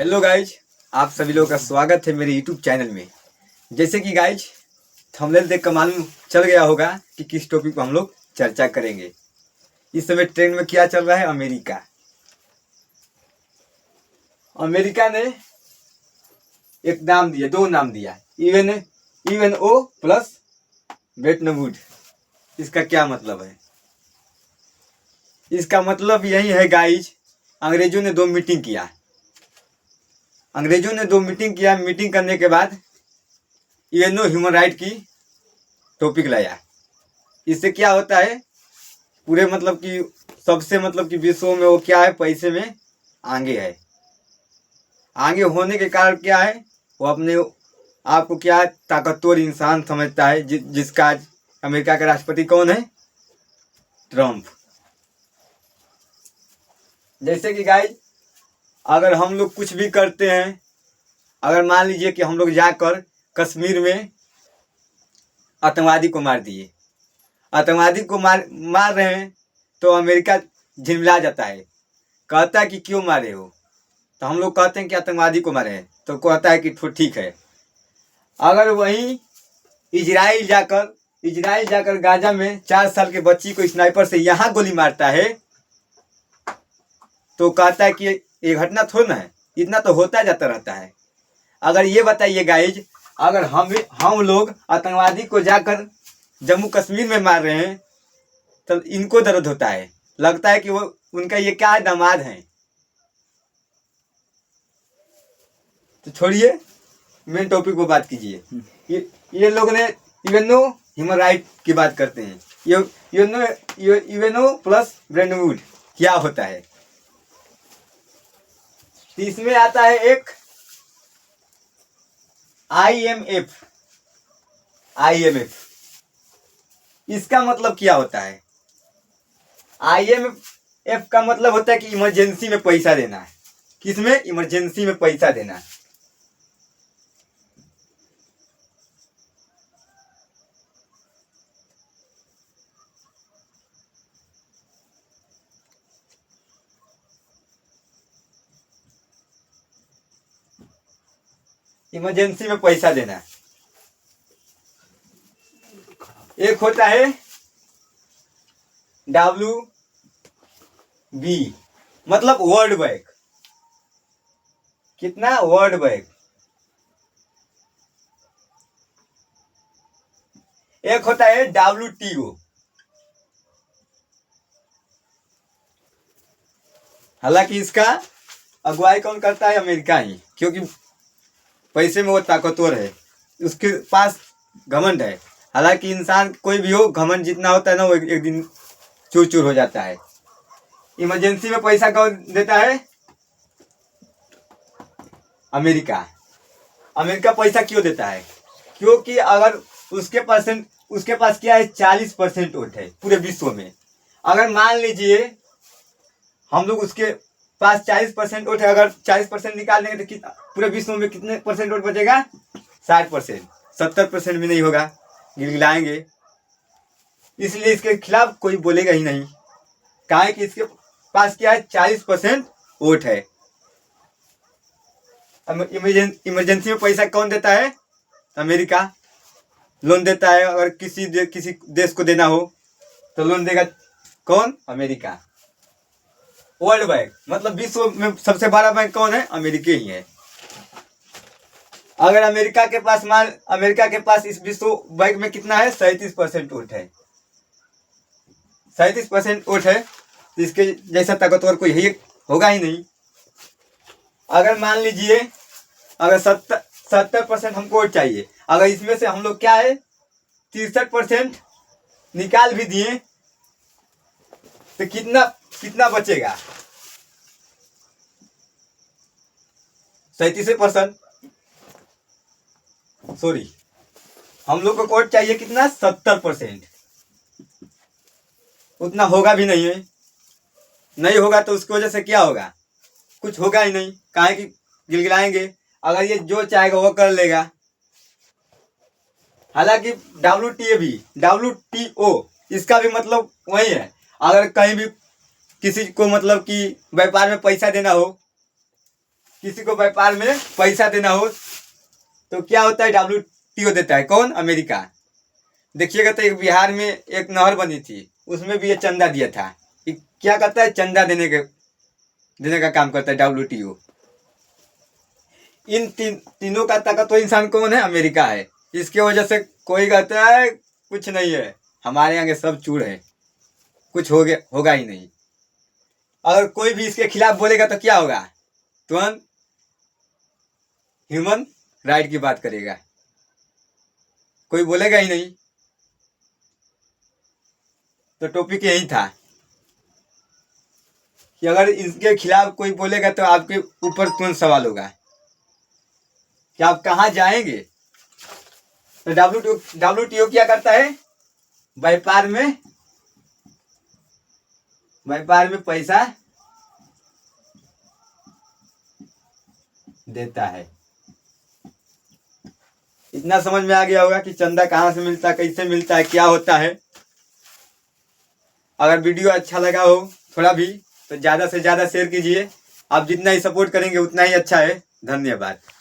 Hello guys, आप सभी लोगों का स्वागत है मेरे यूट्यूब चैनल में। जैसे कि गाइज थंबनेल देख कर मालूम चल गया होगा कि किस टॉपिक पर हम लोग चर्चा करेंगे। इस समय ट्रेंड में क्या चल रहा है? अमेरिका। अमेरिका ने एक नाम दिया, दो नाम दिया, यूएनओ प्लस ब्रेटन वुड। इसका क्या मतलब है? इसका मतलब यही है गाइज, अंग्रेजों ने दो मीटिंग किया। मीटिंग करने के बाद यूएनओ ह्यूमन राइट की टॉपिक लाया। इससे क्या होता है, पूरे मतलब कि सबसे मतलब कि विश्व में वो क्या है, पैसे में आगे है। आगे होने के कारण क्या है, वो अपने आप को क्या है, ताकतवर इंसान समझता है। जिसका आज अमेरिका का राष्ट्रपति कौन है? ट्रम्प। जैसे कि गाइस, अगर हम लोग कुछ भी करते हैं, अगर मान लीजिए कि हम लोग जाकर कश्मीर में आतंकवादी को मार दिए, आतंकवादी को मार रहे हैं, तो अमेरिका झिलमिला जाता है, कहता है कि क्यों मारे हो। तो हम लोग कहते हैं कि आतंकवादी को मारे हैं, तो कहता है कि ठीक है। अगर वहीं इजराइल जाकर गाजा में 4 साल के बच्ची को स्नाइपर से यहाँ गोली मारता है, तो कहता है कि ये घटना थोड़ी ना है, इतना तो होता जाता रहता है। अगर ये बताइए गाइज, अगर हम लोग आतंकवादी को जाकर जम्मू कश्मीर में मार रहे हैं, तो इनको दर्द होता है, लगता है कि वो उनका ये क्या है, दामाद हैं। तो छोड़िए, मेन टॉपिक को बात कीजिए। ये लोग ने यूएनओ ह्यूमन राइट की बात करते हैं। यूएनओ प्लस ब्रेटन वुड क्या होता है? इसमें आता है एक आईएमएफ। इसका मतलब क्या होता है? आईएमएफ का मतलब होता है कि इमरजेंसी में पैसा देना है। किसमें? इमरजेंसी में पैसा देना है। इमरजेंसी में पैसा देना है। एक होता है WB, मतलब वर्ल्ड बैंक। कितना? World bank. एक होता है WTO। हालांकि इसका अगुवाई कौन करता है? अमेरिका ही, क्योंकि पैसे में वो ताकतवर है, उसके पास घमंड है। हालांकि इंसान कोई भी हो, घमंड जितना होता है ना, वो एक दिन चूर चूर हो जाता है। इमरजेंसी में पैसा कौन देता है? अमेरिका। अमेरिका पैसा क्यों देता है? क्योंकि अगर उसके पास क्या है, 40% वोट है पूरे विश्व में। अगर मान लीजिए हम लोग उसके पास 40% वोट है, अगर 40% निकाल देंगे तो पूरे विश्व में कितने परसेंट वोट बचेगा? 60%। 70% भी नहीं होगा, गिड़गिड़ाएंगे। इसलिए इसके खिलाफ कोई बोलेगा ही नहीं। कहा है कि इसके पास क्या है, 40% वोट है। इमरजेंसी में पैसा कौन देता है? अमेरिका। लोन देता है, अगर किसी देश को देना हो तो लोन देगा कौन? अमेरिका। वर्ल्ड बैंक मतलब विश्व में सबसे बड़ा बैंक कौन है? अमेरिका ही है। अगर अमेरिका के पास इस विश्व बैंक में कितना है? 37% वोट है। 37% वोट है, तो इसके जैसा ताकतवर कोई है होगा ही नहीं। अगर मान लीजिए, अगर 70% हमको वोट चाहिए, अगर इसमें से हम लोग क्या है, 63% निकाल भी दिए, तो कितना बचेगा? 37%। सॉरी, हम लोग को वोट चाहिए कितना? 70%। उतना होगा भी नहीं है। नहीं होगा तो उसकी वजह से क्या होगा? कुछ होगा ही नहीं। काहे कि गिलगिलाएंगे। अगर ये जो चाहेगा वो कर लेगा। हालांकि WTO इसका भी मतलब वही है। अगर कहीं भी किसी को मतलब कि व्यापार में पैसा देना हो, किसी को व्यापार में पैसा देना हो तो क्या होता है, WTO देता है। कौन? अमेरिका। देखिएगा तो एक बिहार में एक नहर बनी थी, उसमें भी ये चंदा दिया था। ये क्या करता है? चंदा देने का काम करता है WTO। इन तीनों का ताकतवर इंसान कौन है? अमेरिका है। इसके वजह से कोई कहता है कुछ नहीं है, हमारे यहाँ सब चूर है, कुछ होगा ही नहीं। अगर कोई भी इसके खिलाफ बोलेगा तो क्या होगा? तुरंत ह्यूमन राइट की बात करेगा, कोई बोलेगा ही नहीं। तो टॉपिक यही था कि अगर इसके खिलाफ कोई बोलेगा तो आपके ऊपर तुरंत सवाल होगा कि आप कहाँ जाएंगे। तो WTO क्या करता है? व्यापार में पैसा देता है। इतना समझ में आ गया होगा कि चंदा कहाँ से मिलता है, कैसे मिलता है, क्या होता है। अगर वीडियो अच्छा लगा हो थोड़ा भी तो ज़्यादा से ज़्यादा शेयर कीजिए। आप जितना ही सपोर्ट करेंगे उतना ही अच्छा है। धन्यवाद।